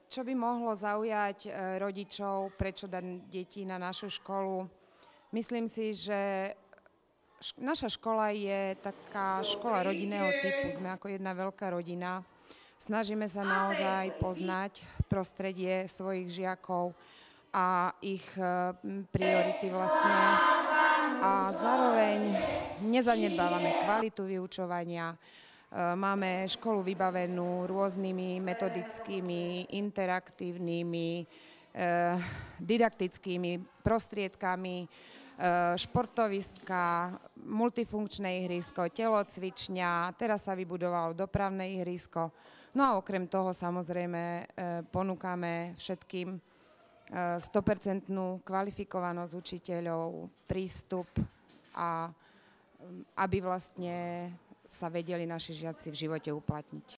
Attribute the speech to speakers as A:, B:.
A: Čo by mohlo zaujať rodičov, prečo dať deti na našu školu? Myslím si, že naša škola je taká škola rodinného typu. Sme ako jedna veľká rodina. Snažíme sa naozaj poznať prostredie svojich žiakov a ich priority vlastne. A zároveň nezanedbávame kvalitu vyučovania. Máme školu vybavenú rôznymi metodickými, interaktívnymi, didaktickými prostriedkami, športovistka, multifunkčné ihrisko, telocvičňa, teraz sa vybudovalo dopravné ihrisko. No a okrem toho samozrejme ponúkame všetkým 100% kvalifikovanosť učiteľov, prístup a aby vlastne sa vedeli naši žiaci v živote uplatniť.